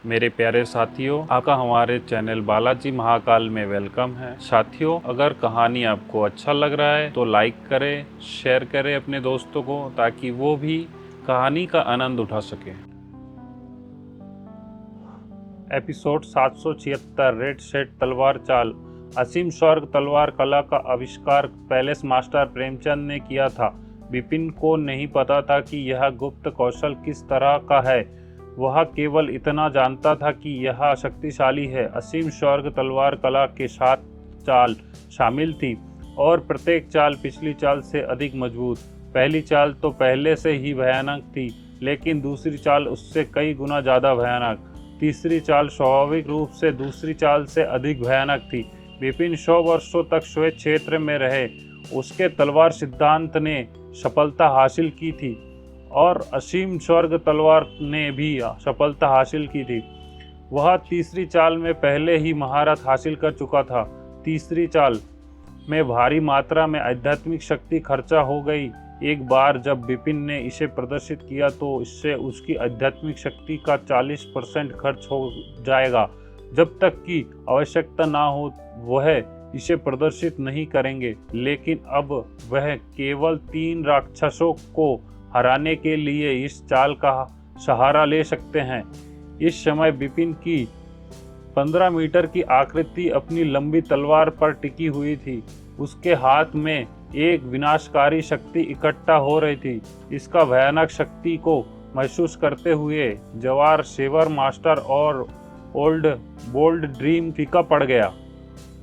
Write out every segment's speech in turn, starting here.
मेरे प्यारे साथियों, आपका हमारे चैनल बालाजी महाकाल में वेलकम है। साथियों, अगर कहानी आपको अच्छा लग रहा है तो लाइक करें, शेयर करें अपने दोस्तों को, ताकि वो भी कहानी का आनंद उठा सके। एपिसोड 776 रेड सेट तलवार चाल। असीम स्वर्ग तलवार कला का आविष्कार पैलेस मास्टर प्रेमचंद ने किया था। विपिन को नहीं पता था कि यह गुप्त कौशल किस तरह का है। वह केवल इतना जानता था कि यह शक्तिशाली है। असीम स्वर्ग तलवार कला के 7 चाल शामिल थी और प्रत्येक चाल पिछली चाल से अधिक मजबूत। पहली चाल तो पहले से ही भयानक थी, लेकिन दूसरी चाल उससे कई गुना ज़्यादा भयानक। तीसरी चाल स्वाभाविक रूप से दूसरी चाल से अधिक भयानक थी। विपिन 100 वर्षों तक श्वेत क्षेत्र में रहे। उसके तलवार सिद्धांत ने सफलता हासिल की थी और असीम स्वर्ग तलवार ने भी सफलता हासिल की थी। वह तीसरी चाल में पहले ही महारत हासिल कर चुका था। तीसरी चाल में भारी मात्रा में आध्यात्मिक शक्ति खर्चा हो गई। एक बार जब विपिन ने इसे प्रदर्शित किया तो इससे उसकी आध्यात्मिक शक्ति का 40% खर्च हो जाएगा। जब तक की आवश्यकता ना हो वह इसे प्रदर्शित नहीं करेंगे। लेकिन अब वह केवल 3 राक्षसों को हराने के लिए इस चाल का सहारा ले सकते हैं। इस समय विपिन की 15 मीटर की आकृति अपनी लंबी तलवार पर टिकी हुई थी। उसके हाथ में एक विनाशकारी शक्ति इकट्ठा हो रही थी। इसका भयानक शक्ति को महसूस करते हुए जवार, सेवर मास्टर और ओल्ड बोल्ड ड्रीम फीका पड़ गया।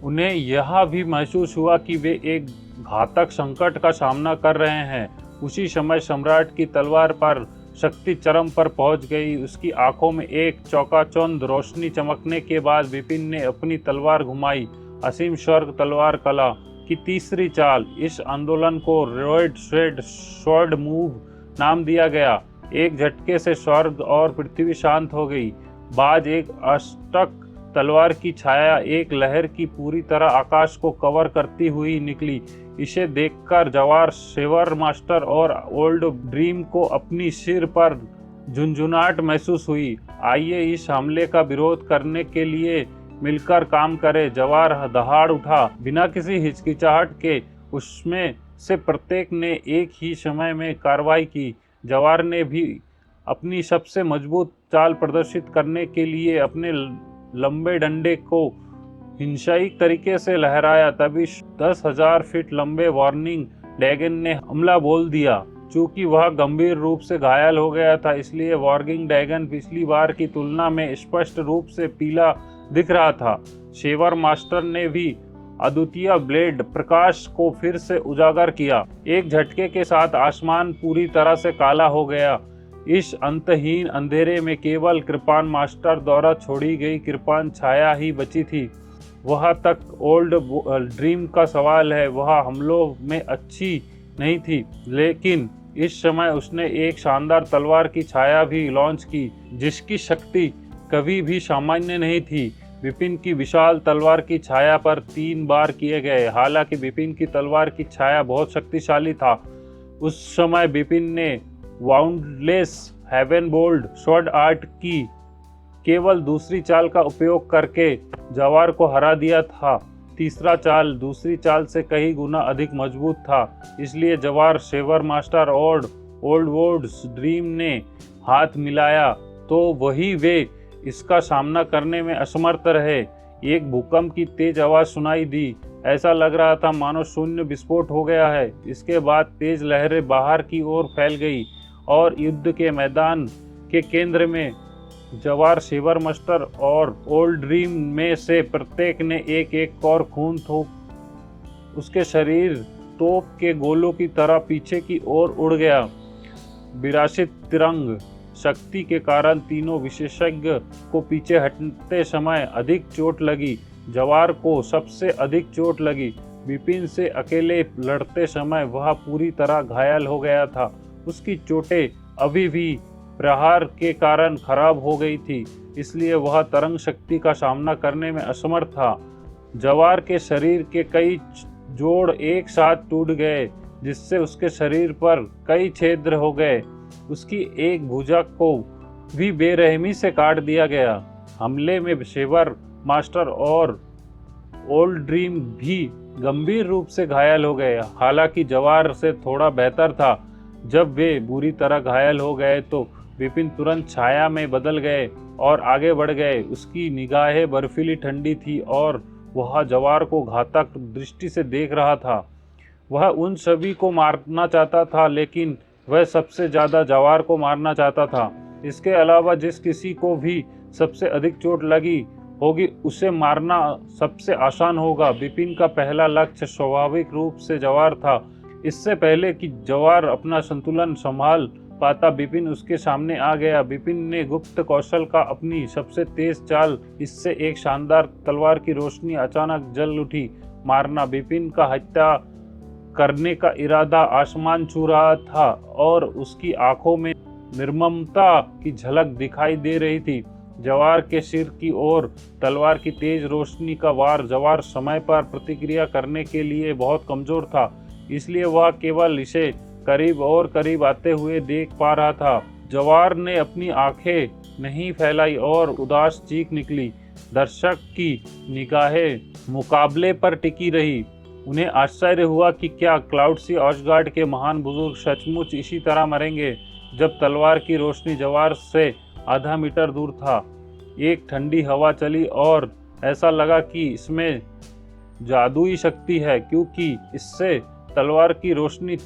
उन्हें यह भी महसूस हुआ कि वे एक घातक संकट का सामना कर रहे हैं। उसी समय सम्राट की तलवार पर शक्ति चरम पर पहुंच गई। उसकी आंखों में एक चौकाचौंध रोशनी चमकने के बाद विपिन ने अपनी तलवार घुमाई। असीम स्वर्ग तलवार कला की तीसरी चाल। इस आंदोलन को रेड सेट स्वॉर्ड मूव नाम दिया गया। एक झटके से स्वर्ग और पृथ्वी शांत हो गई। बाद एक अष्टक तलवार की छाया एक लहर की पूरी तरह आकाश को कवर करती हुई निकली। इसे देखकर जवार, सेवर मास्टर और ओल्ड ड्रीम को अपनी सिर पर झुंझुनाहट महसूस हुई। आइए इस हमले का विरोध करने के लिए मिलकर काम करें। जवार दहाड़ उठा। बिना किसी हिचकिचाहट के उसमें से प्रत्येक ने एक ही समय में कार्रवाई की। जवार ने भी अपनी सबसे मजबूत चाल प्रदर्शित करने के लिए अपने लंबे डंडे को हिंसात्मक तरीके से लहराया। तभी 10,000 फीट लंबे वार्निंग ड्रैगन ने हमला बोल दिया। चूंकि वह गंभीर रूप से घायल हो गया था, इसलिए वार्निंग ड्रैगन पिछली बार की तुलना में स्पष्ट रूप से पीला दिख रहा था। सेवर मास्टर ने भी अद्वितीय ब्लेड प्रकाश को फिर से उजागर किया। एक झटके के साथ आसमान पूरी तरह से काला हो गया। इस अंतहीन अंधेरे में केवल कृपान मास्टर द्वारा छोड़ी गई कृपान छाया ही बची थी। वह तक ओल्ड ड्रीम का सवाल है। वह हमलों में अच्छी नहीं थी, लेकिन इस समय उसने एक शानदार तलवार की छाया भी लॉन्च की, जिसकी शक्ति कभी भी सामान्य नहीं थी। विपिन की विशाल तलवार की छाया पर 3 बार किए गए। हालांकि विपिन की तलवार की छाया बहुत शक्तिशाली था, उस समय विपिन ने वाउंडलेस हेवन बोल्ड स्वॉर्ड आर्ट की केवल दूसरी चाल का उपयोग करके जवार को हरा दिया था। तीसरा चाल दूसरी चाल से कई गुना अधिक मजबूत था, इसलिए जवार, सेवर मास्टर और ओल्ड वोर्ड्स ड्रीम ने हाथ मिलाया तो वही वे इसका सामना करने में असमर्थ रहे। एक भूकंप की तेज आवाज सुनाई दी। ऐसा लग रहा था मानो शून्य विस्फोट हो गया है। इसके बाद तेज लहरें बाहर की ओर फैल गई और युद्ध के मैदान के केंद्र में जवार, सेवर मास्टर और ओल्ड ड्रीम में से प्रत्येक ने एक और खून थोक उसके शरीर तोप के गोलों की तरह पीछे की ओर उड़ गया। विरासित तिरंग शक्ति के कारण तीनों विशेषज्ञ को पीछे हटते समय अधिक चोट लगी। जवार को सबसे अधिक चोट लगी। विपिन से अकेले लड़ते समय वह पूरी तरह घायल हो गया था। उसकी चोटें अभी भी प्रहार के कारण खराब हो गई थी, इसलिए वह तरंग शक्ति का सामना करने में असमर्थ था। जवार के शरीर के कई जोड़ एक साथ टूट गए, जिससे उसके शरीर पर कई छिद्र हो गए। उसकी एक भुजा को भी बेरहमी से काट दिया गया। हमले में शेवर मास्टर और ओल्ड ड्रीम भी गंभीर रूप से घायल हो गए। हालांकि जवार से थोड़ा बेहतर था। जब वे बुरी तरह घायल हो गए तो विपिन तुरंत छाया में बदल गए और आगे बढ़ गए। उसकी निगाहें बर्फीली ठंडी थी और वह जवार को घातक दृष्टि से देख रहा था। वह उन सभी को मारना चाहता था, लेकिन वह सबसे ज्यादा जवार को मारना चाहता था। इसके अलावा जिस किसी को भी सबसे अधिक चोट लगी होगी उसे मारना सबसे आसान होगा। विपिन का पहला लक्ष्य स्वाभाविक रूप से जवार था। इससे पहले कि जवार अपना संतुलन संभाल पाता, विपिन उसके सामने आ गया। विपिन ने गुप्त कौशल का अपनी सबसे तेज चाल, इससे एक शानदार तलवार की रोशनी अचानक जल उठी। मारना विपिन का हत्या करने का इरादा आसमान छू रहा था और उसकी आंखों में निर्ममता की झलक दिखाई दे रही थी। जवार के सिर की ओर तलवार की तेज रोशनी का वार। जवार समय पर प्रतिक्रिया करने के लिए बहुत कमजोर था, इसलिए वह केवल इसे करीब और करीब आते हुए देख पा रहा था। जवार ने अपनी आंखें नहीं फैलाई और उदास चीख निकली। दर्शक की निगाहें मुकाबले पर टिकी रही। उन्हें आश्चर्य हुआ कि क्या क्लाउडसी ऑशगार्ड के महान बुजुर्ग सचमुच इसी तरह मरेंगे। जब तलवार की रोशनी जवार से आधा मीटर दूर था, एक ठंडी हवा चली और ऐसा लगा कि इसमें जादुई शक्ति है, क्योंकि इससे तलवार की रोशनी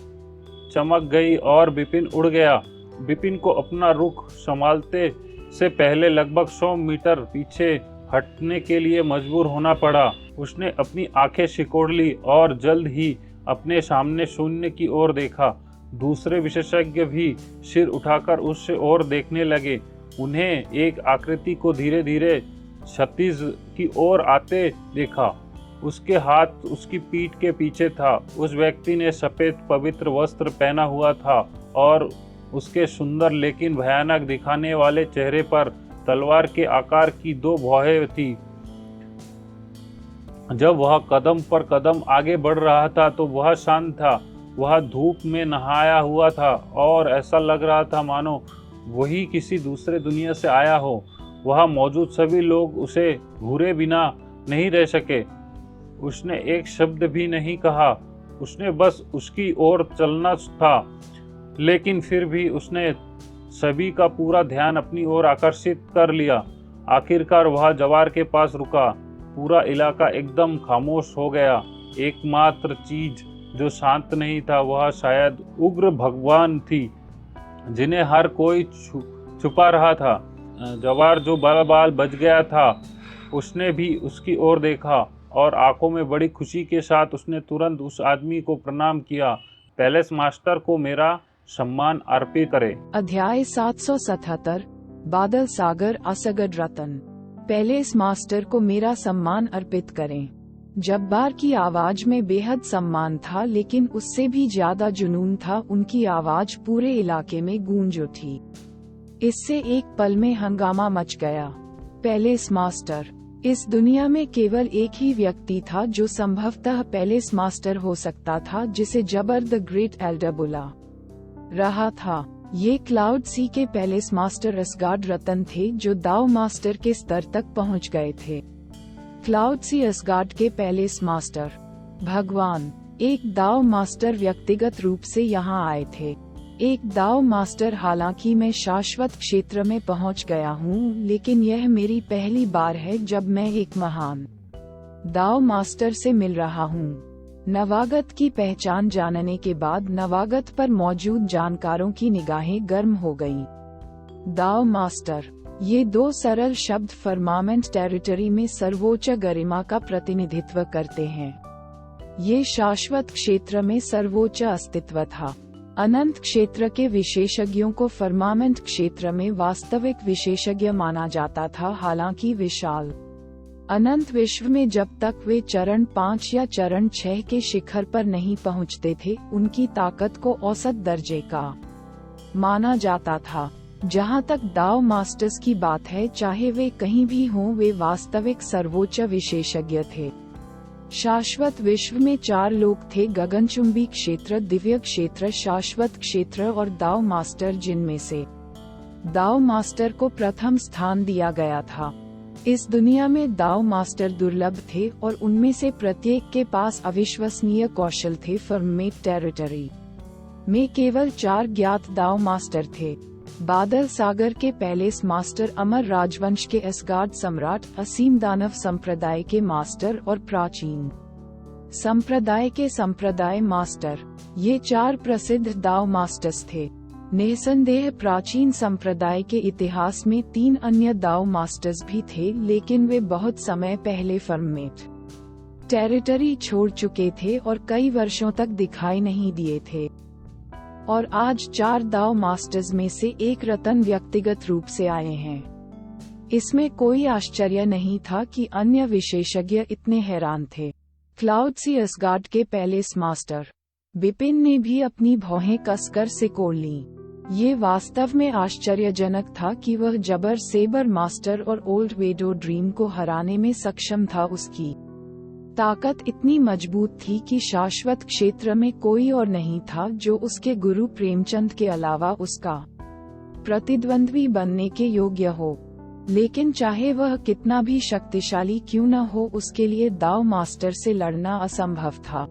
चमक गई और विपिन उड़ गया। विपिन को अपना रुख संभालते से पहले लगभग 100 मीटर पीछे हटने के लिए मजबूर होना पड़ा। उसने अपनी आंखें सिकोड़ ली और जल्द ही अपने सामने शून्य की ओर देखा। दूसरे विशेषज्ञ भी सिर उठाकर उस ओर देखने लगे। उन्हें एक आकृति को धीरे धीरे क्षितिज की ओर आते देखा। उसके हाथ उसकी पीठ के पीछे था। उस व्यक्ति ने सफेद पवित्र वस्त्र पहना हुआ था और उसके सुंदर लेकिन भयानक दिखाने वाले चेहरे पर तलवार के आकार की 2 भौहें थी। जब वह कदम पर कदम आगे बढ़ रहा था तो वह शांत था। वह धूप में नहाया हुआ था और ऐसा लग रहा था मानो वही किसी दूसरे दुनिया से आया हो। वह मौजूद सभी लोग उसे घूरे बिना नहीं रह सके। उसने एक शब्द भी नहीं कहा। उसने बस उसकी ओर चलना था, लेकिन फिर भी उसने सभी का पूरा ध्यान अपनी ओर आकर्षित कर लिया। आखिरकार वह जवार के पास रुका। पूरा इलाका एकदम खामोश हो गया। एकमात्र चीज जो शांत नहीं था वह शायद उग्र भगवान थी, जिन्हें हर कोई छुपा रहा था। जवार जो बाल बच गया था, उसने भी उसकी ओर देखा और आंखों में बड़ी खुशी के साथ उसने तुरंत उस आदमी को प्रणाम किया। पैलेस मास्टर को मेरा सम्मान अर्पित करे। अध्याय 777 बादल सागर असगड रतन। पैलेस मास्टर को मेरा सम्मान अर्पित करें। जब्बार की आवाज में बेहद सम्मान था, लेकिन उससे भी ज्यादा जुनून था। उनकी आवाज पूरे इलाके में गूंज उठी। इससे एक पल में हंगामा मच गया। Palace master. इस दुनिया में केवल एक ही व्यक्ति था जो संभवतः पैलेस मास्टर हो सकता था, जिसे जबर द ग्रेट एल्डर बुला रहा था। ये क्लाउड सी के पैलेस मास्टर असगार्ड रतन थे, जो दाव मास्टर के स्तर तक पहुंच गए थे। क्लाउड सी असगार्ड के पैलेस मास्टर। भगवान। एक दाव मास्टर व्यक्तिगत रूप से यहाँ आए थे। एक दाव मास्टर। हालांकि मैं शाश्वत क्षेत्र में पहुंच गया हूँ, लेकिन यह मेरी पहली बार है जब मैं एक महान दाव मास्टर से मिल रहा हूँ। नवागत की पहचान जानने के बाद नवागत पर मौजूद जानकारों की निगाहें गर्म हो गईं। दाव मास्टर। ये 2 सरल शब्द फर्मामेंट टेरिटरी में सर्वोच्च गरिमा का प्रतिनिधित्व करते हैं। ये शाश्वत क्षेत्र में सर्वोच्च अस्तित्व था। अनंत क्षेत्र के विशेषज्ञों को फर्मामेंट क्षेत्र में वास्तविक विशेषज्ञ माना जाता था। हालांकि विशाल अनंत विश्व में जब तक वे चरण 5 या चरण 6 के शिखर पर नहीं पहुंचते थे, उनकी ताकत को औसत दर्जे का माना जाता था। जहां तक दाव मास्टर्स की बात है, चाहे वे कहीं भी हों, वे वास्तविक सर्वोच्च विशेषज्ञ थे। शाश्वत विश्व में 4 लोग थे: गगनचुंबी क्षेत्र, दिव्य क्षेत्र, शाश्वत क्षेत्र और दाव मास्टर, जिनमें से दाव मास्टर को प्रथम स्थान दिया गया था। इस दुनिया में दाव मास्टर दुर्लभ थे और उनमें से प्रत्येक के पास अविश्वसनीय कौशल थे। फर्मेट टेरिटरी में केवल 4 ज्ञात दाव मास्टर थे। बादल सागर के पैलेस मास्टर, अमर राजवंश के असगार्ड सम्राट, असीम दानव संप्रदाय के मास्टर और प्राचीन संप्रदाय के संप्रदाय मास्टर, ये 4 प्रसिद्ध दाव मास्टर्स थे। निसंदेह प्राचीन संप्रदाय के इतिहास में 3 अन्य दाव मास्टर्स भी थे, लेकिन वे बहुत समय पहले फर्मेट टेरिटरी छोड़ चुके थे और कई वर्षों तक दिखाई नहीं दिए थे। और आज 4 दाव मास्टर्स में से एक रतन व्यक्तिगत रूप से आए हैं। इसमें कोई आश्चर्य नहीं था कि अन्य विशेषज्ञ इतने हैरान थे। क्लाउडसी असगार्ड के पैलेस मास्टर बिपिन ने भी अपनी भौहें कसकर सिकोड़ लीं। ये वास्तव में आश्चर्यजनक था कि वह जबर सेबर मास्टर और ओल्ड वेडो ड्रीम को हराने में सक्षम था। उसकी ताकत इतनी मजबूत थी कि शाश्वत क्षेत्र में कोई और नहीं था जो उसके गुरु प्रेमचंद के अलावा उसका प्रतिद्वंद्वी बनने के योग्य हो। लेकिन चाहे वह कितना भी शक्तिशाली क्यों न हो, उसके लिए दाव मास्टर से लड़ना असंभव था।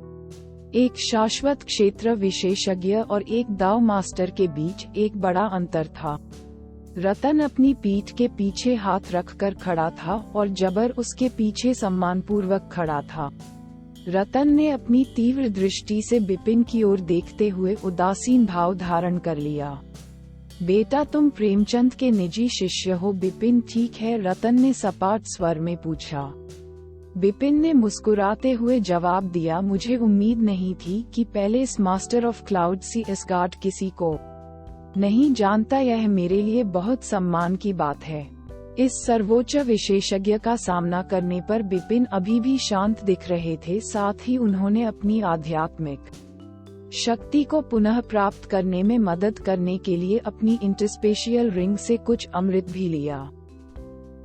एक शाश्वत क्षेत्र विशेषज्ञ और एक दाव मास्टर के बीच एक बड़ा अंतर था। रतन अपनी पीठ के पीछे हाथ रखकर खड़ा था और जबर उसके पीछे सम्मानपूर्वक खड़ा था। रतन ने अपनी तीव्र दृष्टि से बिपिन की ओर देखते हुए उदासीन भाव धारण कर लिया। बेटा, तुम प्रेमचंद के निजी शिष्य हो? बिपिन, ठीक है, रतन ने सपाट स्वर में पूछा। बिपिन ने मुस्कुराते हुए जवाब दिया, मुझे उम्मीद नहीं थी कि पैलेस मास्टर ऑफ क्लाउडसी असगार्ड किसी को नहीं जानता। यह मेरे लिए बहुत सम्मान की बात है। इस सर्वोच्च विशेषज्ञ का सामना करने पर बिपिन अभी भी शांत दिख रहे थे। साथ ही उन्होंने अपनी आध्यात्मिक शक्ति को पुनः प्राप्त करने में मदद करने के लिए अपनी इंटरस्पेशियल रिंग से कुछ अमृत भी लिया।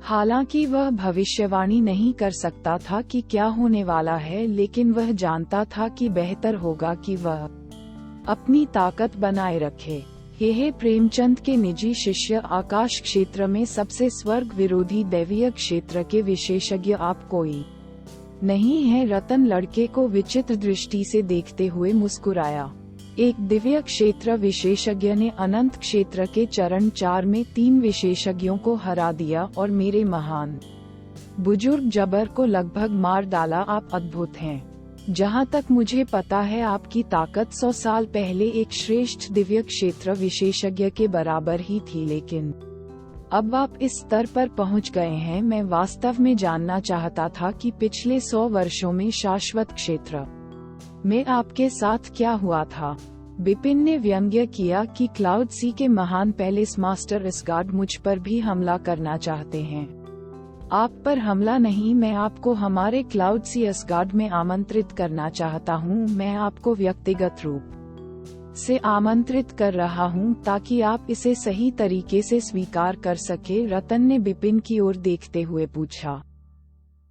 हालांकि वह भविष्यवाणी नहीं कर सकता था कि क्या होने वाला है, लेकिन वह जानता था कि बेहतर होगा कि वह अपनी ताकत बनाए रखे। हे प्रेमचंद के निजी शिष्य, आकाश क्षेत्र में सबसे स्वर्ग विरोधी दैवीय क्षेत्र के विशेषज्ञ आप कोई नहीं है? रतन लड़के को विचित्र दृष्टि से देखते हुए मुस्कुराया। एक दिव्य क्षेत्र विशेषज्ञ ने अनंत क्षेत्र के चरण 4 में 3 विशेषज्ञों को हरा दिया और मेरे महान बुजुर्ग जबर को लगभग मार डाला। आप अद्भुत हैं। जहां तक मुझे पता है, आपकी ताकत 100 साल पहले एक श्रेष्ठ दिव्य क्षेत्र विशेषज्ञ के बराबर ही थी, लेकिन अब आप इस स्तर पर पहुंच गए हैं। मैं वास्तव में जानना चाहता था कि पिछले 100 वर्षों में शाश्वत क्षेत्र में आपके साथ क्या हुआ था। बिपिन ने व्यंग्य किया कि क्लाउडसी के महान पैलेस मास्टर असगार्ड मुझ पर भी हमला करना चाहते हैं। आप पर हमला नहीं, मैं आपको हमारे क्लाउडसी असगार्ड में आमंत्रित करना चाहता हूं। मैं आपको व्यक्तिगत रूप से आमंत्रित कर रहा हूं ताकि आप इसे सही तरीके से स्वीकार कर सके। रतन ने बिपिन की ओर देखते हुए पूछा।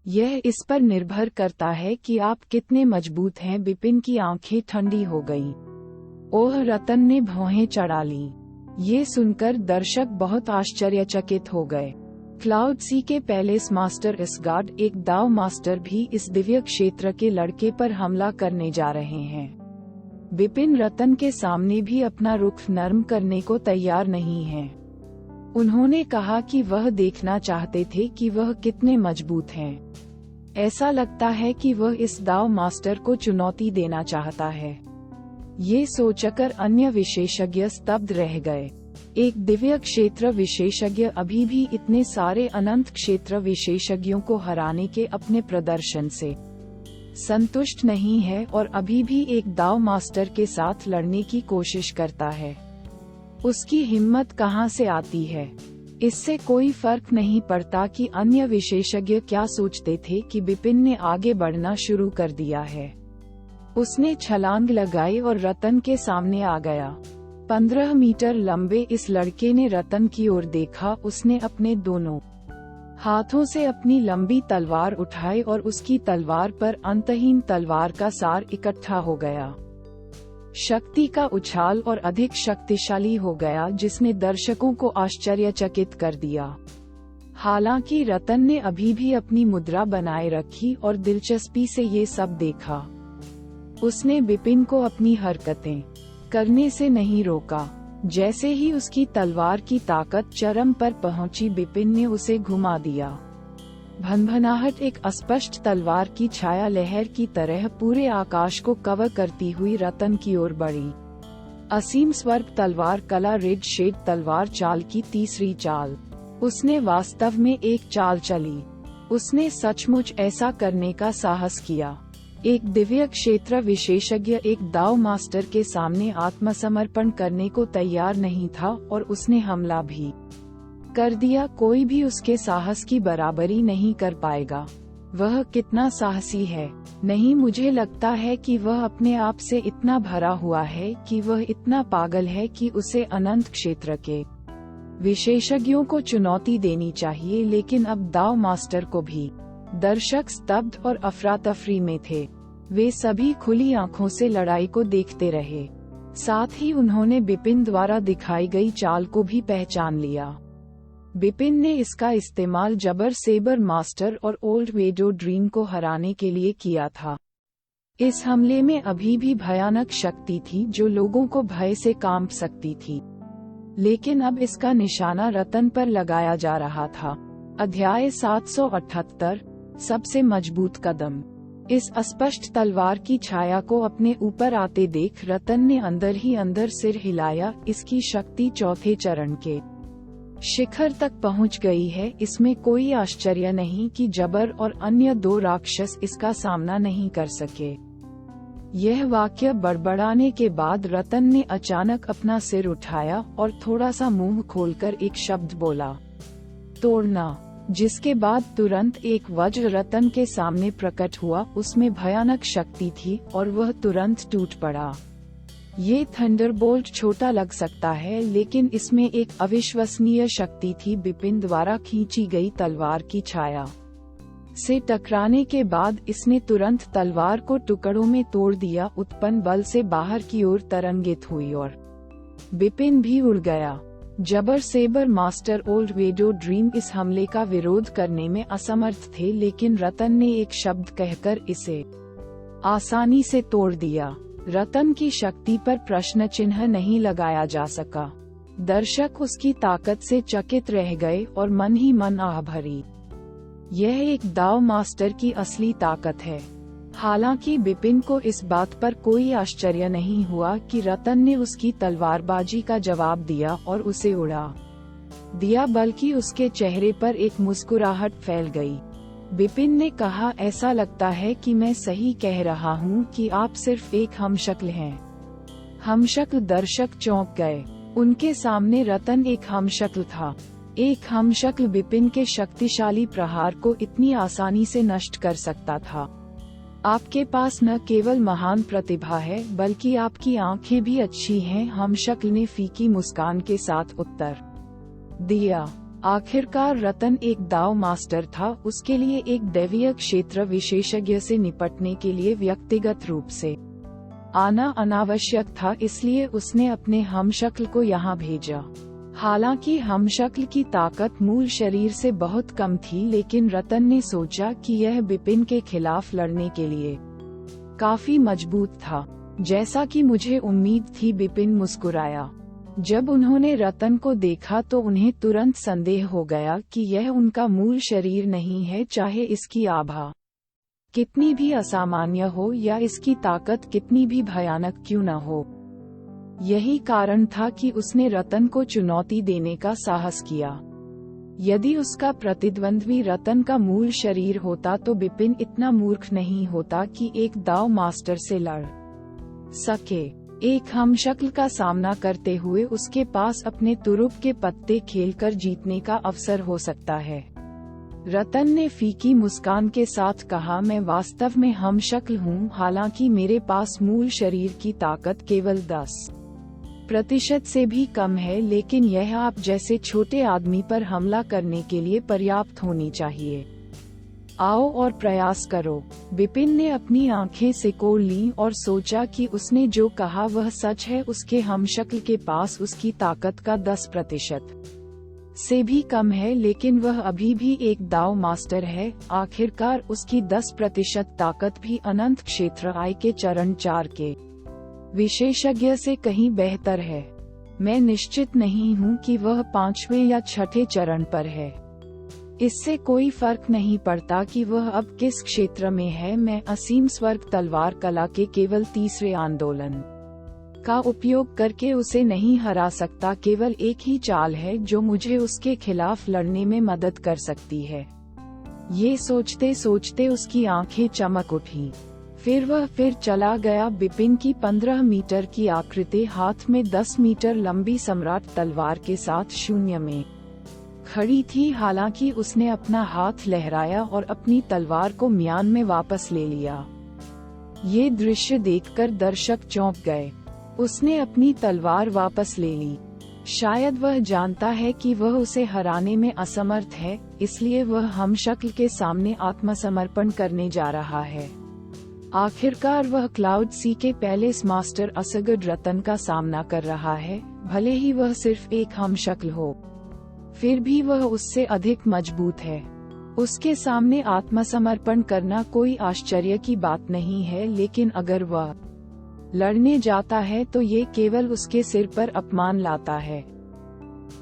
यह इस पर निर्भर करता है कि आप कितने मजबूत हैं। बिपिन की आंखें ठंडी हो गईं। ओह, रतन ने भौहें चढ़ा लीं। ये सुनकर दर्शक बहुत आश्चर्यचकित हो गए। क्लाउडसी के पैलेस मास्टर असगार्ड, एक दाव मास्टर, भी इस दिव्य क्षेत्र के लड़के पर हमला करने जा रहे हैं। बिपिन रतन के सामने भी अपना रुख नर्म करने को तैयार नहीं है। उन्होंने कहा कि वह देखना चाहते थे कि वह कितने मजबूत हैं। ऐसा लगता है कि वह इस दाव मास्टर को चुनौती देना चाहता है। ये सोचकर अन्य विशेषज्ञ स्तब्ध रह गए। एक दिव्य क्षेत्र विशेषज्ञ अभी भी इतने सारे अनंत क्षेत्र विशेषज्ञों को हराने के अपने प्रदर्शन से संतुष्ट नहीं है और अभी भी एक दाव मास्टर के साथ लड़ने की कोशिश करता है। उसकी हिम्मत कहां से आती है? इससे कोई फर्क नहीं पड़ता कि अन्य विशेषज्ञ क्या सोचते थे कि बिपिन ने आगे बढ़ना शुरू कर दिया है। उसने छलांग लगाई और रतन के सामने आ गया। 15 मीटर लंबे इस लड़के ने रतन की ओर देखा। उसने अपने दोनों हाथों से अपनी लंबी तलवार उठाई और उसकी तलवार पर अंतहीन तलवार का सार इकट्ठा हो गया। शक्ति का उछाल और अधिक शक्तिशाली हो गया, जिसने दर्शकों को आश्चर्यचकित कर दिया। हालांकि रतन ने अभी भी अपनी मुद्रा बनाए रखी और दिलचस्पी से ये सब देखा। उसने बिपिन को अपनी हरकतें करने से नहीं रोका। जैसे ही उसकी तलवार की ताकत चरम पर पहुंची, बिपिन ने उसे घुमा दिया। भनभनाहट एक अस्पष्ट तलवार की छाया लहर की तरह पूरे आकाश को कवर करती हुई रतन की ओर बढ़ी। असीम स्वर्ग तलवार कला रेड शेड तलवार चाल की तीसरी चाल। उसने वास्तव में एक चाल चली। उसने सचमुच ऐसा करने का साहस किया। एक दिव्य क्षेत्र विशेषज्ञ एक दाव मास्टर के सामने आत्मसमर्पण करने को तैयार नहीं था और उसने हमला भी कर दिया। कोई भी उसके साहस की बराबरी नहीं कर पाएगा। वह कितना साहसी है। नहीं, मुझे लगता है कि वह अपने आप से इतना भरा हुआ है कि वह इतना पागल है कि उसे अनंत क्षेत्र के विशेषज्ञों को चुनौती देनी चाहिए। लेकिन अब दाव मास्टर को भी। दर्शक स्तब्ध और अफरा-तफरी में थे। वे सभी खुली आंखों से लड़ाई को देखते रहे। साथ ही उन्होंने बिपिन द्वारा दिखाई गई चाल को भी पहचान लिया। बिपिन ने इसका इस्तेमाल जबर सेबर मास्टर और ओल्ड वेडो ड्रीम को हराने के लिए किया था। इस हमले में अभी भी भयानक शक्ति थी जो लोगों को भय से कांप सकती थी। लेकिन अब इसका निशाना रतन पर लगाया जा रहा था। अध्याय 778 सबसे मजबूत कदम। इस अस्पष्ट तलवार की छाया को अपने ऊपर आते देख रतन ने अंदर ही अंदर सिर हिलाया। इसकी शक्ति चौथे चरण के शिखर तक पहुंच गई है। इसमें कोई आश्चर्य नहीं कि जबर और अन्य दो राक्षस इसका सामना नहीं कर सके। यह वाक्य बड़बड़ाने के बाद रतन ने अचानक अपना सिर उठाया और थोड़ा सा मुंह खोलकर एक शब्द बोला, तोड़ना। जिसके बाद तुरंत एक वज्र रतन के सामने प्रकट हुआ। उसमें भयानक शक्ति थी और वह तुरंत टूट पड़ा। ये थंडरबोल्ट छोटा लग सकता है, लेकिन इसमें एक अविश्वसनीय शक्ति थी। बिपिन द्वारा खींची गई तलवार की छाया से टकराने के बाद इसने तुरंत तलवार को टुकड़ों में तोड़ दिया। उत्पन्न बल से बाहर की ओर तरंगित हुई और बिपिन भी उड़ गया। जबर सेबर मास्टर ओल्ड वेडो ड्रीम इस हमले का विरोध करने में असमर्थ थे, लेकिन रतन ने एक शब्द कहकर इसे आसानी से तोड़ दिया। रतन की शक्ति पर प्रश्न चिन्ह नहीं लगाया जा सका। दर्शक उसकी ताकत से चकित रह गए और मन ही मन आह भरी। यह एक दाव मास्टर की असली ताकत है। हालांकि बिपिन को इस बात पर कोई आश्चर्य नहीं हुआ कि रतन ने उसकी तलवारबाजी का जवाब दिया और उसे उड़ा दिया, बल्कि उसके चेहरे पर एक मुस्कुराहट फैल गई। बिपिन ने कहा, ऐसा लगता है कि मैं सही कह रहा हूँ कि आप सिर्फ एक हमशक्ल हैं। हमशक्ल। दर्शक चौंक गए। उनके सामने रतन एक हमशक्ल था। एक हमशक्ल बिपिन के शक्तिशाली प्रहार को इतनी आसानी से नष्ट कर सकता था। आपके पास न केवल महान प्रतिभा है, बल्कि आपकी आंखें भी अच्छी हैं, हमशक्ल ने फीकी मुस्कान के साथ उत्तर दिया। आखिरकार रतन एक दाव मास्टर था। उसके लिए एक दैवीय क्षेत्र विशेषज्ञ से निपटने के लिए व्यक्तिगत रूप से आना अनावश्यक था, इसलिए उसने अपने हमशक्ल को यहाँ भेजा। हालांकि हमशक्ल की ताकत मूल शरीर से बहुत कम थी, लेकिन रतन ने सोचा कि यह बिपिन के खिलाफ लड़ने के लिए काफी मजबूत था। जैसा कि मुझे उम्मीद थी, बिपिन मुस्कुराया। जब उन्होंने रतन को देखा तो उन्हें तुरंत संदेह हो गया कि यह उनका मूल शरीर नहीं है, चाहे इसकी आभा कितनी भी असामान्य हो या इसकी ताकत कितनी भी भयानक क्यों न हो। यही कारण था कि उसने रतन को चुनौती देने का साहस किया। यदि उसका प्रतिद्वंद्वी रतन का मूल शरीर होता तो बिपिन इतना मूर्ख नहीं होता कि एक दाव मास्टर से लड़ सके। एक हमशक्ल का सामना करते हुए उसके पास अपने तुरुप के पत्ते खेलकर जीतने का अवसर हो सकता है। रतन ने फीकी मुस्कान के साथ कहा, मैं वास्तव में हमशक्ल हूँ। हालांकि मेरे पास मूल शरीर की ताकत केवल 10% से भी कम है, लेकिन यह आप जैसे छोटे आदमी पर हमला करने के लिए पर्याप्त होनी चाहिए। आओ और प्रयास करो। बिपिन ने अपनी आंखें सिकोड़ लीं और सोचा कि उसने जो कहा वह सच है। उसके हमशक्ल के पास उसकी ताकत का 10% से भी कम है, लेकिन वह अभी भी एक दाव मास्टर है। आखिरकार उसकी 10% ताकत भी अनंत क्षेत्र आई के चरण 4 के विशेषज्ञ से कहीं बेहतर है। मैं निश्चित नहीं हूँ कि वह 5वें या 6ठे चरण पर है। इससे कोई फर्क नहीं पड़ता कि वह अब किस क्षेत्र में है। मैं असीम स्वर्ग तलवार कला के केवल तीसरे आंदोलन का उपयोग करके उसे नहीं हरा सकता। केवल एक ही चाल है जो मुझे उसके खिलाफ लड़ने में मदद कर सकती है। ये सोचते सोचते उसकी आंखें चमक उठी। फिर वह चला गया। बिपिन की 15 मीटर की आकृति हाथ में 10 मीटर लंबी सम्राट तलवार के साथ शून्य में खड़ी थी। हालांकि उसने अपना हाथ लहराया और अपनी तलवार को म्यान में वापस ले लिया। ये दृश्य देखकर दर्शक चौंक गए। उसने अपनी तलवार वापस ले ली। शायद वह जानता है कि वह उसे हराने में असमर्थ है, इसलिए वह हमशक्ल के सामने आत्मसमर्पण करने जा रहा है। आखिरकार वह क्लाउड सी के पैलेस मास्टर असगड रतन का सामना कर रहा है। भले ही वह सिर्फ एक हमशक्ल हो, फिर भी वह उससे अधिक मजबूत है। उसके सामने आत्मसमर्पण करना कोई आश्चर्य की बात नहीं है, लेकिन अगर वह लड़ने जाता है तो ये केवल उसके सिर पर अपमान लाता है।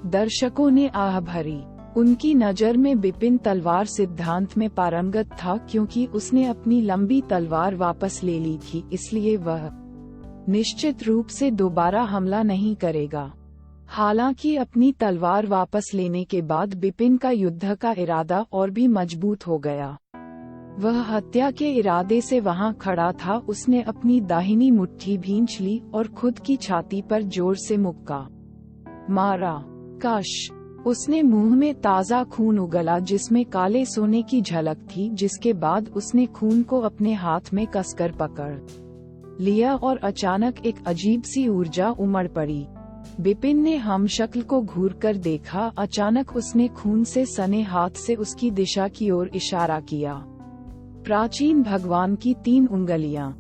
दर्शकों ने आह भरी। उनकी नजर में बिपिन तलवार सिद्धांत में पारंगत था, क्योंकि उसने अपनी लंबी तलवार वापस ले ली थी, इसलिए वह निश्चित रूप से दोबारा हमला नहीं करेगा। हालांकि अपनी तलवार वापस लेने के बाद बिपिन का युद्ध का इरादा और भी मजबूत हो गया। वह हत्या के इरादे से वहां खड़ा था। उसने अपनी दाहिनी मुट्ठी भींच ली और खुद की छाती पर जोर से मुक्का मारा। काश! उसने मुंह में ताजा खून उगला जिसमें काले सोने की झलक थी, जिसके बाद उसने खून को अपने हाथ में कसकर पकड़ लिया और अचानक एक अजीब सी ऊर्जा उमड़ पड़ी। बिपिन ने हमशक्ल को घूरकर देखा। अचानक उसने खून से सने हाथ से उसकी दिशा की ओर इशारा किया। प्राचीन भगवान की 3 उंगलियां।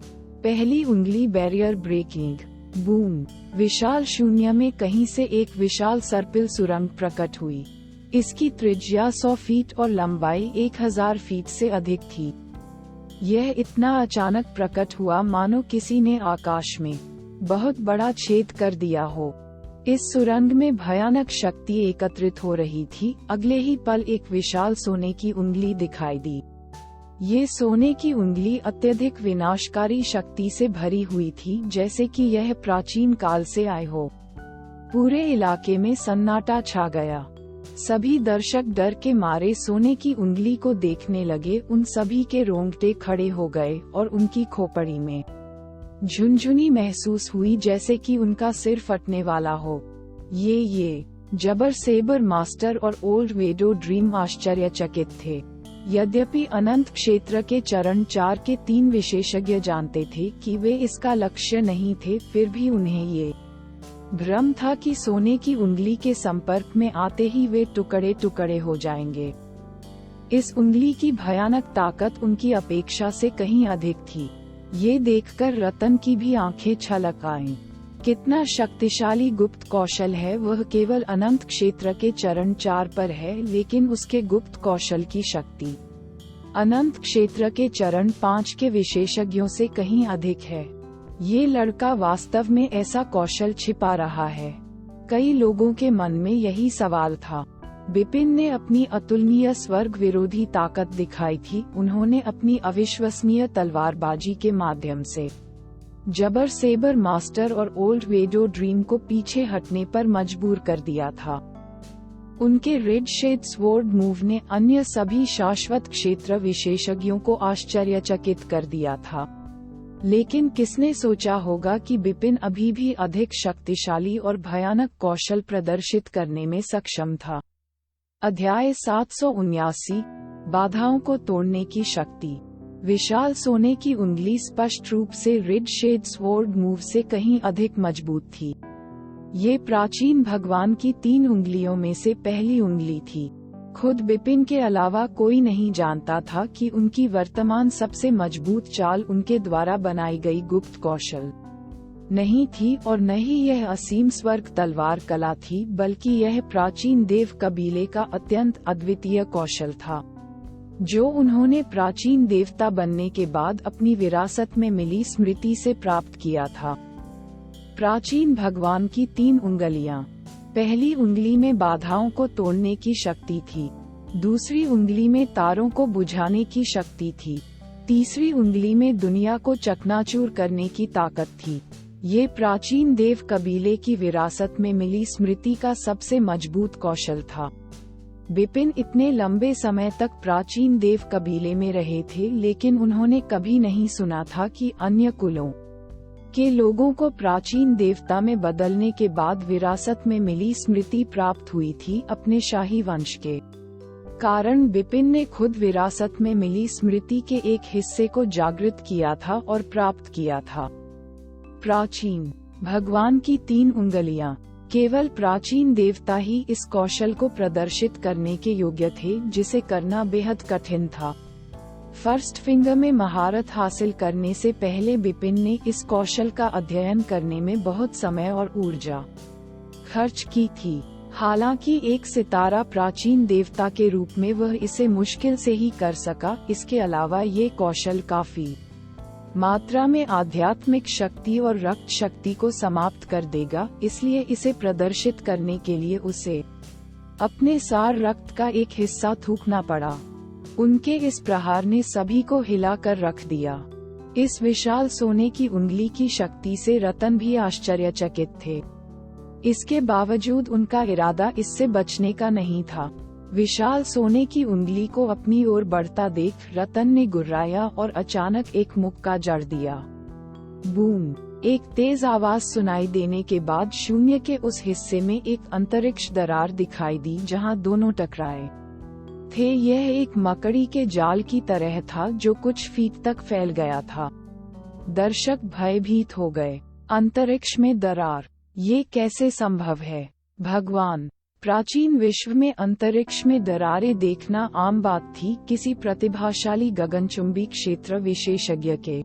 पहली उंगली बैरियर ब्रेकिंग बूम। विशाल शून्य में कहीं से एक विशाल सर्पिल सुरंग प्रकट हुई। इसकी त्रिज्या 100 फीट और लंबाई 1000 फीट से अधिक थी। यह इतना अचानक प्रकट हुआ मानो किसी ने आकाश में बहुत बड़ा छेद कर दिया हो। इस सुरंग में भयानक शक्ति एकत्रित हो रही थी। अगले ही पल एक विशाल सोने की उंगली दिखाई दी। ये सोने की उंगली अत्यधिक विनाशकारी शक्ति से भरी हुई थी, जैसे कि यह प्राचीन काल से आए हो। पूरे इलाके में सन्नाटा छा गया। सभी दर्शक डर के मारे सोने की उंगली को देखने लगे। उन सभी के रोंगटे खड़े हो गए और उनकी खोपड़ी में झुनझुनी महसूस हुई, जैसे कि उनका सिर फटने वाला हो। ये जबर सेबर मास्टर और ओल्ड वेडो ड्रीम आश्चर्यचकित थे। यद्यपि अनंत क्षेत्र के चरण 4 के 3 विशेषज्ञ जानते थे कि वे इसका लक्ष्य नहीं थे, फिर भी उन्हें ये भ्रम था कि सोने की उंगली के संपर्क में आते ही वे टुकड़े टुकड़े हो जाएंगे। इस उंगली की भयानक ताकत उनकी अपेक्षा से कहीं अधिक थी। ये देखकर रतन की भी आंखें छलक आईं। कितना शक्तिशाली गुप्त कौशल है! वह केवल अनंत क्षेत्र के चरण 4 पर है, लेकिन उसके गुप्त कौशल की शक्ति अनंत क्षेत्र के चरण 5 के विशेषज्ञों से कहीं अधिक है। ये लड़का वास्तव में ऐसा कौशल छिपा रहा है। कई लोगों के मन में यही सवाल था। बिपिन ने अपनी अतुलनीय स्वर्ग विरोधी ताकत दिखाई थी। उन्होंने अपनी अविश्वसनीय तलवारबाजी के माध्यम से जबर सेबर मास्टर और ओल्ड वेडो ड्रीम को पीछे हटने पर मजबूर कर दिया था। उनके रेड शेड स्वॉर्ड मूव ने अन्य सभी शाश्वत क्षेत्र विशेषज्ञों को आश्चर्यचकित कर दिया था। लेकिन किसने सोचा होगा कि बिपिन अभी भी अधिक शक्तिशाली और भयानक कौशल प्रदर्शित करने में सक्षम था। अध्याय 779 बाधाओं को तोड़ने की शक्ति। विशाल सोने की उंगली स्पष्ट रूप से रेड शेड स्वॉर्ड मूव से कहीं अधिक मजबूत थी। ये प्राचीन भगवान की 3 उंगलियों में से पहली उंगली थी। खुद बिपिन के अलावा कोई नहीं जानता था कि उनकी वर्तमान सबसे मजबूत चाल उनके द्वारा बनाई गई गुप्त कौशल नहीं थी और न ही यह असीम स्वर्ग तलवार कला थी, बल्कि यह प्राचीन देव कबीले का अत्यंत अद्वितीय कौशल था, जो उन्होंने प्राचीन देवता बनने के बाद अपनी विरासत में मिली स्मृति से प्राप्त किया था। प्राचीन भगवान की 3 उंगलियां। पहली उंगली में बाधाओं को तोड़ने की शक्ति थी, दूसरी उंगली में तारों को बुझाने की शक्ति थी, तीसरी उंगली में दुनिया को चकनाचूर करने की ताकत थी। ये प्राचीन देव कबीले की विरासत में मिली स्मृति का सबसे मजबूत कौशल था। बिपिन इतने लंबे समय तक प्राचीन देव कबीले में रहे थे, लेकिन उन्होंने कभी नहीं सुना था कि अन्य कुलों के लोगों को प्राचीन देवता में बदलने के बाद विरासत में मिली स्मृति प्राप्त हुई थी। अपने शाही वंश के कारण बिपिन ने खुद विरासत में मिली स्मृति के एक हिस्से को जागृत किया था और प्राप्त किया था। प्राचीन भगवान की 3 उंगलियां। केवल प्राचीन देवता ही इस कौशल को प्रदर्शित करने के योग्य थे, जिसे करना बेहद कठिन था। फर्स्ट फिंगर में महारत हासिल करने से पहले बिपिन ने इस कौशल का अध्ययन करने में बहुत समय और ऊर्जा खर्च की थी। हालांकि एक सितारा प्राचीन देवता के रूप में वह इसे मुश्किल से ही कर सका। इसके अलावा ये कौशल काफी मात्रा में आध्यात्मिक शक्ति और रक्त शक्ति को समाप्त कर देगा, इसलिए इसे प्रदर्शित करने के लिए उसे अपने सार रक्त का एक हिस्सा थूकना पड़ा। उनके इस प्रहार ने सभी को हिला कर रख दिया। इस विशाल सोने की उंगली की शक्ति से रतन भी आश्चर्यचकित थे। इसके बावजूद उनका इरादा इससे बचने का नहीं था। विशाल सोने की उंगली को अपनी ओर बढ़ता देख रतन ने गुर्राया और अचानक एक मुक्का जड़ दिया। बूम! एक तेज आवाज सुनाई देने के बाद शून्य के उस हिस्से में एक अंतरिक्ष दरार दिखाई दी जहां दोनों टकराए थे। यह एक मकड़ी के जाल की तरह था जो कुछ फीट तक फैल गया था। दर्शक भयभीत हो गए। अंतरिक्ष में दरार, ये कैसे संभव है? भगवान! प्राचीन विश्व में अंतरिक्ष में दरारें देखना आम बात थी। किसी प्रतिभाशाली गगनचुंबी क्षेत्र विशेषज्ञ के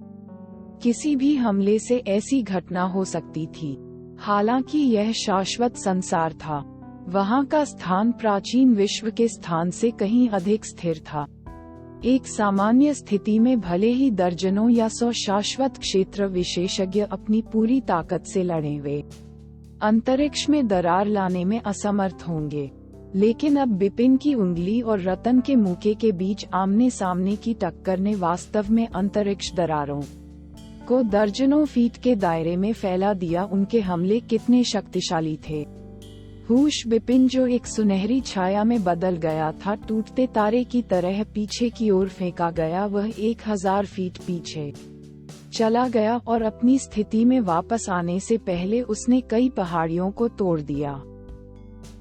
किसी भी हमले से ऐसी घटना हो सकती थी। हालांकि यह शाश्वत संसार था, वहां का स्थान प्राचीन विश्व के स्थान से कहीं अधिक स्थिर था। एक सामान्य स्थिति में भले ही दर्जनों या 100 शाश्वत क्षेत्र विशेषज्ञ अपनी पूरी ताकत से लड़ें, वे अंतरिक्ष में दरार लाने में असमर्थ होंगे। लेकिन अब बिपिन की उंगली और रतन के मुक्के के बीच आमने सामने की टक्कर ने वास्तव में अंतरिक्ष दरारों को दर्जनों फीट के दायरे में फैला दिया। उनके हमले कितने शक्तिशाली थे! हुश! बिपिन, जो एक सुनहरी छाया में बदल गया था, टूटते तारे की तरह पीछे की ओर फेंका गया। वह 1000 फीट पीछे चला गया और अपनी स्थिति में वापस आने से पहले उसने कई पहाड़ियों को तोड़ दिया।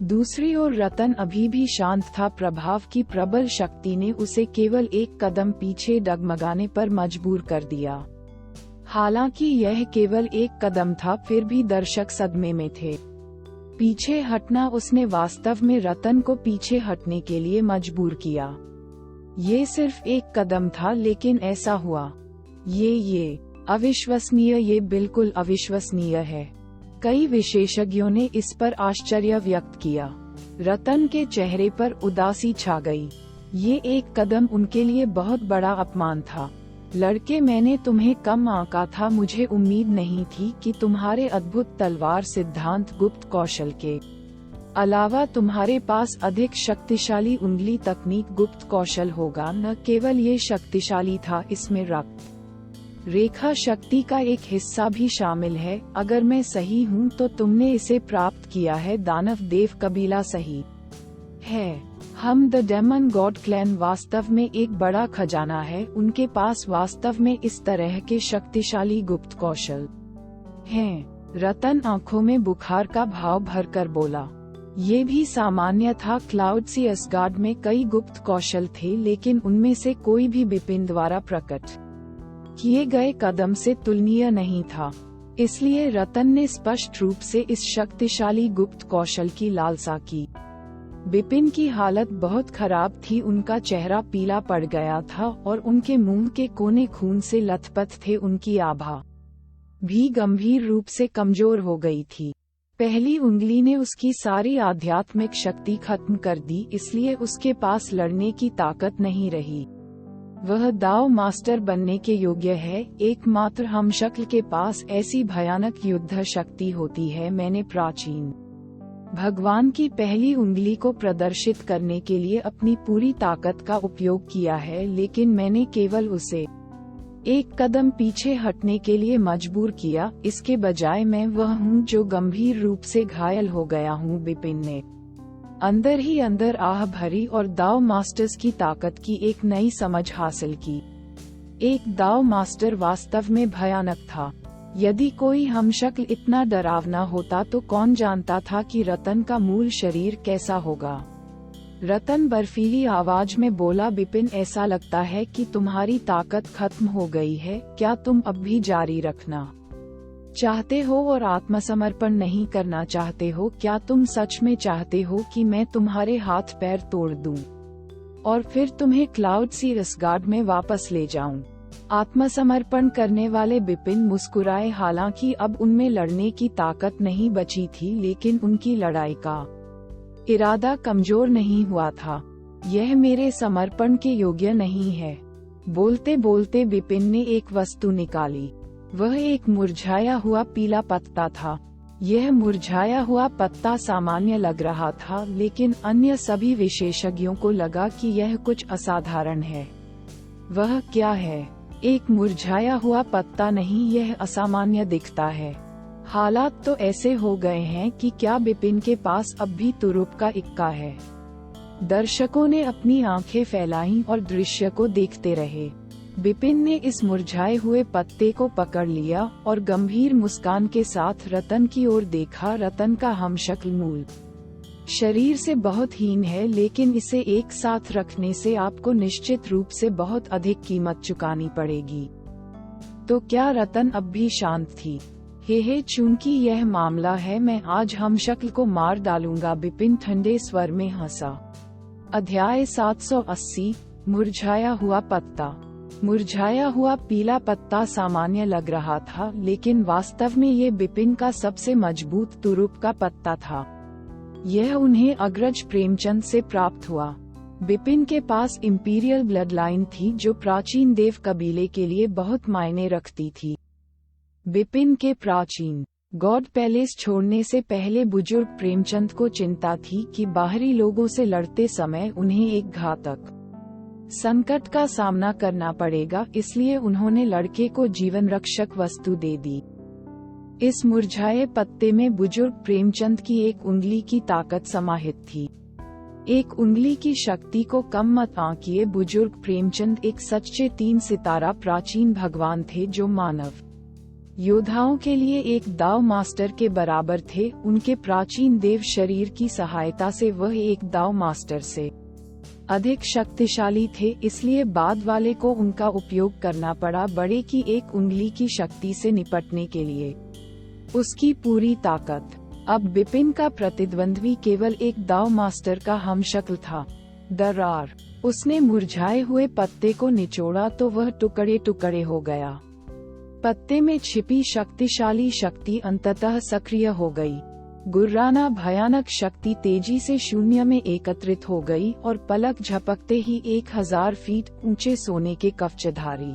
दूसरी ओर रतन अभी भी शांत था। प्रभाव की प्रबल शक्ति ने उसे केवल एक कदम पीछे डगमगाने पर मजबूर कर दिया। हालांकि यह केवल एक कदम था, फिर भी दर्शक सदमे में थे। पीछे हटना उसने वास्तव में रतन को पीछे हटने के लिए मजबूर किया। ये सिर्फ एक कदम था, लेकिन ऐसा हुआ। ये अविश्वसनीय, ये बिल्कुल अविश्वसनीय है। कई विशेषज्ञों ने इस पर आश्चर्य व्यक्त किया। रतन के चेहरे पर उदासी छा गई। ये एक कदम उनके लिए बहुत बड़ा अपमान था। लड़के, मैंने तुम्हें कम आंका था। मुझे उम्मीद नहीं थी कि तुम्हारे अद्भुत तलवार सिद्धांत गुप्त कौशल के अलावा तुम्हारे पास अधिक शक्तिशाली उंगली तकनीक गुप्त कौशल होगा। न केवल ये शक्तिशाली था, इसमें रक्त रेखा शक्ति का एक हिस्सा भी शामिल है। अगर मैं सही हूँ तो तुमने इसे प्राप्त किया है। दानव देव कबीला सही है। हम द डेमन गॉड क्लैन वास्तव में एक बड़ा खजाना है। उनके पास वास्तव में इस तरह के शक्तिशाली गुप्त कौशल हैं। रतन आंखों में बुखार का भाव भरकर बोला। ये भी सामान्य था। क्लाउडसी असगार्ड में कई गुप्त कौशल थे, लेकिन उनमें से कोई भी बिपिन द्वारा प्रकट किए गए कदम से तुलनीय नहीं था। इसलिए रतन ने स्पष्ट रूप से इस शक्तिशाली गुप्त कौशल की लालसा की। बिपिन की हालत बहुत खराब थी। उनका चेहरा पीला पड़ गया था और उनके मुंह के कोने खून से लथपथ थे। उनकी आभा भी गंभीर रूप से कमजोर हो गई थी। पहली उंगली ने उसकी सारी आध्यात्मिक शक्ति खत्म कर दी, इसलिए उसके पास लड़ने की ताकत नहीं रही। वह दाव मास्टर बनने के योग्य है। एकमात्र हमशक्ल के पास ऐसी भयानक युद्ध शक्ति होती है। मैंने प्राचीन भगवान की पहली उंगली को प्रदर्शित करने के लिए अपनी पूरी ताकत का उपयोग किया है, लेकिन मैंने केवल उसे एक कदम पीछे हटने के लिए मजबूर किया। इसके बजाय मैं वह हूँ जो गंभीर रूप से घायल हो गया हूँ। बिपिन ने अंदर ही अंदर आह भरी और दाव मास्टर्स की ताकत की एक नई समझ हासिल की। एक दाव मास्टर वास्तव में भयानक था। यदि कोई हमशक्ल इतना डरावना होता तो कौन जानता था कि रतन का मूल शरीर कैसा होगा। रतन बर्फीली आवाज में बोला, बिपिन, ऐसा लगता है कि तुम्हारी ताकत खत्म हो गई है। क्या तुम अब भी जारी रखना चाहते हो और आत्मसमर्पण नहीं करना चाहते हो? क्या तुम सच में चाहते हो कि मैं तुम्हारे हाथ पैर तोड़ दूं और फिर तुम्हें क्लाउड सीरस गार्ड में वापस ले जाऊं? आत्मसमर्पण करने वाले बिपिन मुस्कुराए। हालांकि अब उनमें लड़ने की ताकत नहीं बची थी, लेकिन उनकी लड़ाई का इरादा कमजोर नहीं हुआ था। यह मेरे समर्पण के योग्य नहीं है। बोलते बोलते बिपिन ने एक वस्तु निकाली। वह एक मुरझाया हुआ पीला पत्ता था। यह मुरझाया हुआ पत्ता सामान्य लग रहा था, लेकिन अन्य सभी विशेषज्ञों को लगा कि यह कुछ असाधारण है। वह क्या है? एक मुरझाया हुआ पत्ता नहीं, यह असामान्य दिखता है। हालात तो ऐसे हो गए हैं कि क्या बिपिन के पास अब भी तुरुप का इक्का है? दर्शकों ने अपनी आंखें फैलाईं और दृश्य को देखते रहे। बिपिन ने इस मुरझाए हुए पत्ते को पकड़ लिया और गंभीर मुस्कान के साथ रतन की ओर देखा। रतन का हमशक्ल मूल शरीर से बहुत हीन है, लेकिन इसे एक साथ रखने से आपको निश्चित रूप से बहुत अधिक कीमत चुकानी पड़ेगी। तो क्या रतन अब भी शांत थी? हे, चूंकि यह मामला है, मैं आज हमशक्ल को मार डालूंगा। बिपिन ठंडे स्वर में हंसा। अध्याय 780 मुरझाया हुआ पत्ता। मुरझाया हुआ पीला पत्ता सामान्य लग रहा था, लेकिन वास्तव में ये बिपिन का सबसे मजबूत तुरुप का पत्ता था। यह उन्हें अग्रज प्रेमचंद से प्राप्त हुआ। बिपिन के पास इंपीरियल ब्लड लाइन थी, जो प्राचीन देव कबीले के लिए बहुत मायने रखती थी। बिपिन के प्राचीन गॉड पैलेस छोड़ने से पहले बुजुर्ग प्रेमचंद को चिंता थी कि बाहरी लोगों से लड़ते समय उन्हें एक घातक संकट का सामना करना पड़ेगा, इसलिए उन्होंने लड़के को जीवन रक्षक वस्तु दे दी। इस मुरझाए पत्ते में बुजुर्ग प्रेमचंद की एक उंगली की ताकत समाहित थी। एक उंगली की शक्ति को कम मत आंकिए। बुजुर्ग प्रेमचंद एक सच्चे 3 सितारा प्राचीन भगवान थे, जो मानव योद्धाओं के लिए एक दाव मास्टर के बराबर थे। उनके प्राचीन देव शरीर की सहायता से वह एक दाव मास्टर से अधिक शक्तिशाली थे, इसलिए बाद वाले को उनका उपयोग करना पड़ा बड़े की एक उंगली की शक्ति से निपटने के लिए। उसकी पूरी ताकत। अब बिपिन का प्रतिद्वंद्वी केवल एक दाव मास्टर का हमशक्ल था। दरार। उसने मुरझाए हुए पत्ते को निचोड़ा तो वह टुकड़े टुकड़े हो गया। पत्ते में छिपी शक्तिशाली शक्ति अंततः सक्रिय हो गई। गुर्राना भयानक शक्ति तेजी से शून्य में एकत्रित हो गई और पलक झपकते ही 1000 फीट ऊंचे सोने के कवचधारी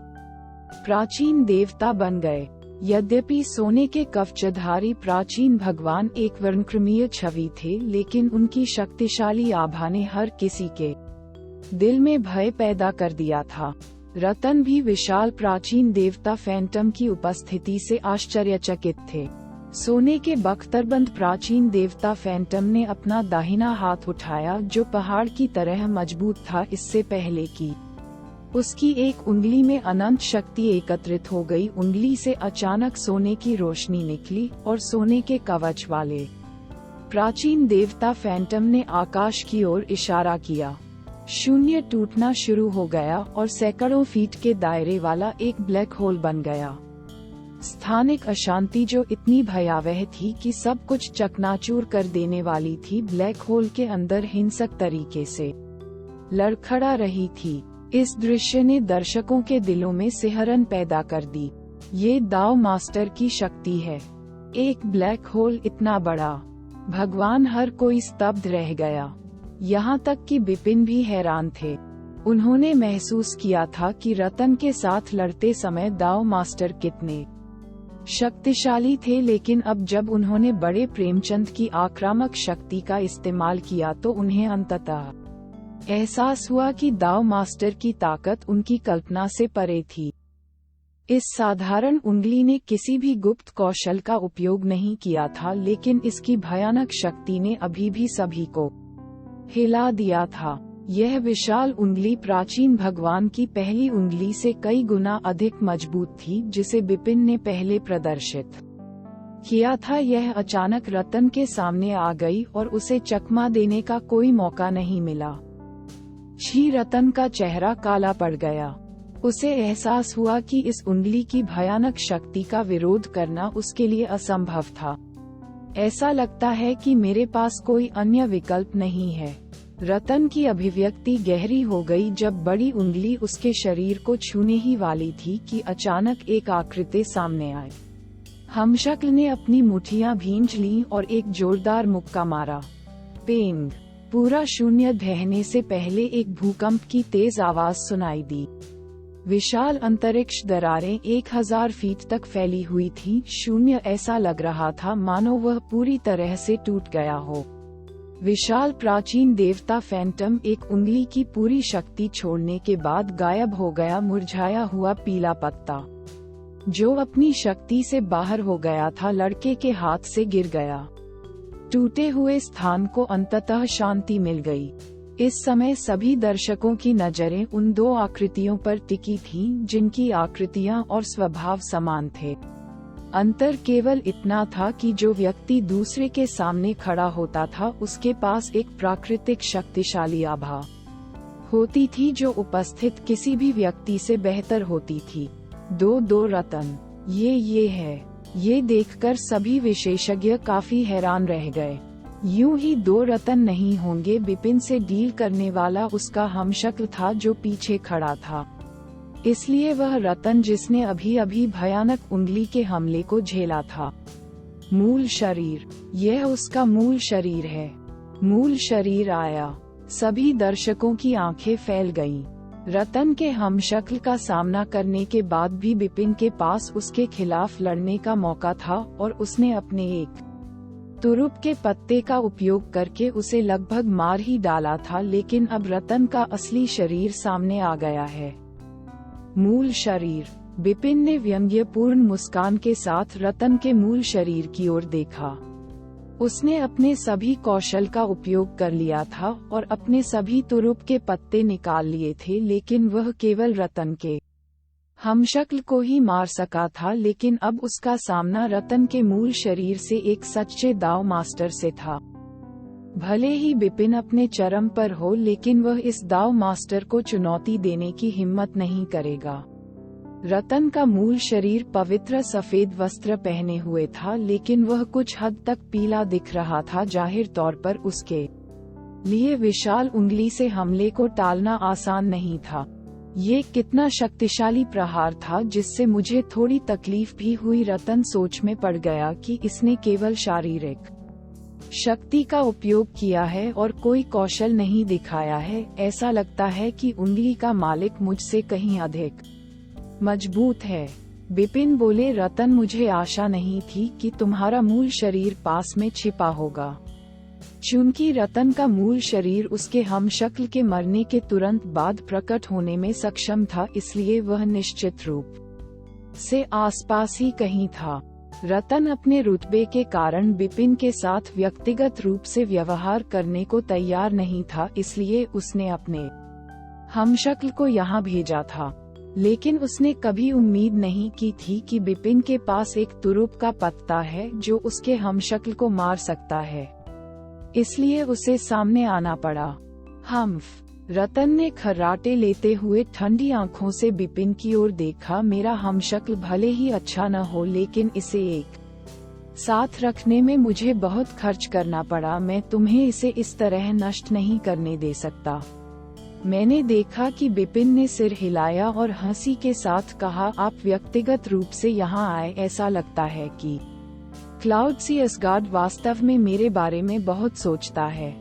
प्राचीन देवता बन गए। यद्यपि सोने के कवचधारी प्राचीन भगवान एक वर्णक्रमीय छवि थे, लेकिन उनकी शक्तिशाली आभा ने हर किसी के दिल में भय पैदा कर दिया था। रतन भी विशाल प्राचीन देवता फैंटम की उपस्थिति से आश्चर्यचकित थे। सोने के बख्तरबंद प्राचीन देवता फैंटम ने अपना दाहिना हाथ उठाया, जो पहाड़ की तरह मजबूत था। इससे पहले कि उसकी एक उंगली में अनंत शक्ति एकत्रित हो गई, उंगली से अचानक सोने की रोशनी निकली और सोने के कवच वाले प्राचीन देवता फैंटम ने आकाश की ओर इशारा किया। शून्य टूटना शुरू हो गया और सैकड़ों फीट के दायरे वाला एक ब्लैक होल बन गया। स्थानिक अशांति जो इतनी भयावह थी कि सब कुछ चकनाचूर कर देने वाली थी, ब्लैक होल के अंदर हिंसक तरीके से लड़खड़ा रही थी। इस दृश्य ने दर्शकों के दिलों में सिहरन पैदा कर दी। ये दाव मास्टर की शक्ति है। एक ब्लैक होल इतना बड़ा, भगवान, हर कोई स्तब्ध रह गया। यहाँ तक कि बिपिन भी हैरान थे। उन्होंने महसूस किया था कि रतन के साथ लड़ते समय दाव मास्टर कितने शक्तिशाली थे, लेकिन अब जब उन्होंने बड़े प्रेमचंद की आक्रामक शक्ति का इस्तेमाल किया तो उन्हें अंततः एहसास हुआ कि दाव मास्टर की ताकत उनकी कल्पना से परे थी। इस साधारण उंगली ने किसी भी गुप्त कौशल का उपयोग नहीं किया था, लेकिन इसकी भयानक शक्ति ने अभी भी सभी को हिला दिया था। यह विशाल उंगली प्राचीन भगवान की पहली उंगली से कई गुना अधिक मजबूत थी, जिसे बिपिन ने पहले प्रदर्शित किया था। यह अचानक रतन के सामने आ गई और उसे चकमा देने का कोई मौका नहीं मिला। रतन का चेहरा काला पड़ गया। उसे एहसास हुआ कि इस उंगली की भयानक शक्ति का विरोध करना उसके लिए असंभव था। ऐसा लगता है कि मेरे पास कोई अन्य विकल्प नहीं है। रतन की अभिव्यक्ति गहरी हो गई जब बड़ी उंगली उसके शरीर को छूने ही वाली थी कि अचानक एक आकृति सामने आई। हमशक्ल ने अपनी मुट्ठियां भींच लीं और एक जोरदार मुक्का मारा। पेंग! पूरा शून्य बहने से पहले एक भूकंप की तेज आवाज सुनाई दी। विशाल अंतरिक्ष दरारें 1000 फीट तक फैली हुई थी। शून्य ऐसा लग रहा था मानो वह पूरी तरह से टूट गया हो। विशाल प्राचीन देवता फैंटम एक उंगली की पूरी शक्ति छोड़ने के बाद गायब हो गया। मुरझाया हुआ पीला पत्ता जो अपनी शक्ति से बाहर हो गया था, लड़के के हाथ से गिर गया। टूटे हुए स्थान को अंततः शांति मिल गई। इस समय सभी दर्शकों की नजरें उन दो आकृतियों पर टिकी थीं, जिनकी आकृतियां और स्वभाव समान थे। अंतर केवल इतना था कि जो व्यक्ति दूसरे के सामने खड़ा होता था उसके पास एक प्राकृतिक शक्तिशाली आभा होती थी जो उपस्थित किसी भी व्यक्ति से बेहतर होती थी। दो रतन, ये है। ये देखकर सभी विशेषज्ञ काफी हैरान रह गए। यूं ही दो रतन नहीं होंगे। बिपिन से डील करने वाला उसका हमशक्ल था जो पीछे खड़ा था, इसलिए वह रतन जिसने अभी अभी भयानक उंगली के हमले को झेला था। मूल शरीर, यह उसका मूल शरीर है। मूल शरीर आया। सभी दर्शकों की आंखें फैल गईं। रतन के हमशक्ल का सामना करने के बाद भी बिपिन के पास उसके खिलाफ लड़ने का मौका था और उसने अपने एक तुरुप के पत्ते का उपयोग करके उसे लगभग मार ही डाला था। लेकिन अब रतन का असली शरीर सामने आ गया है। मूल शरीर। बिपिन ने व्यंग्यपूर्ण मुस्कान के साथ रतन के मूल शरीर की ओर देखा। उसने अपने सभी कौशल का उपयोग कर लिया था और अपने सभी तुरुप के पत्ते निकाल लिए थे, लेकिन वह केवल रतन के हमशक्ल को ही मार सका था। लेकिन अब उसका सामना रतन के मूल शरीर से एक सच्चे दाव मास्टर से था। भले ही बिपिन अपने चरम पर हो, लेकिन वह इस दाव मास्टर को चुनौती देने की हिम्मत नहीं करेगा। रतन का मूल शरीर पवित्र सफेद वस्त्र पहने हुए था, लेकिन वह कुछ हद तक पीला दिख रहा था। जाहिर तौर पर उसके लिए विशाल उंगली से हमले को टालना आसान नहीं था। ये कितना शक्तिशाली प्रहार था जिससे मुझे थोड़ी तकलीफ भी हुई। रतन सोच में पड़ गया कि इसने केवल शारीरिक शक्ति का उपयोग किया है और कोई कौशल नहीं दिखाया है। ऐसा लगता है कि उंगली का मालिक मुझसे कहीं अधिक मजबूत है। बिपिन बोले, रतन, मुझे आशा नहीं थी कि तुम्हारा मूल शरीर पास में छिपा होगा। चूंकि रतन का मूल शरीर उसके हमशक्ल के मरने के तुरंत बाद प्रकट होने में सक्षम था, इसलिए वह निश्चित रूप से आसपास ही कहीं था। रतन अपने रुतबे के कारण बिपिन के साथ व्यक्तिगत रूप से व्यवहार करने को तैयार नहीं था, इसलिए उसने अपने हमशक्ल को यहाँ भेजा था। लेकिन उसने कभी उम्मीद नहीं की थी कि बिपिन के पास एक तुरुप का पत्ता है जो उसके हमशक्ल को मार सकता है, इसलिए उसे सामने आना पड़ा। रतन ने खर्राटे लेते हुए ठंडी आंखों से बिपिन की ओर देखा। मेरा हमशक्ल भले ही अच्छा न हो, लेकिन इसे एक साथ रखने में मुझे बहुत खर्च करना पड़ा। मैं तुम्हें इसे इस तरह नष्ट नहीं करने दे सकता। मैंने देखा कि बिपिन ने सिर हिलाया और हंसी के साथ कहा, आप व्यक्तिगत रूप से यहाँ आए, ऐसा लगता है कि क्लाउड सी असगार्ड वास्तव में मेरे बारे में बहुत सोचता है।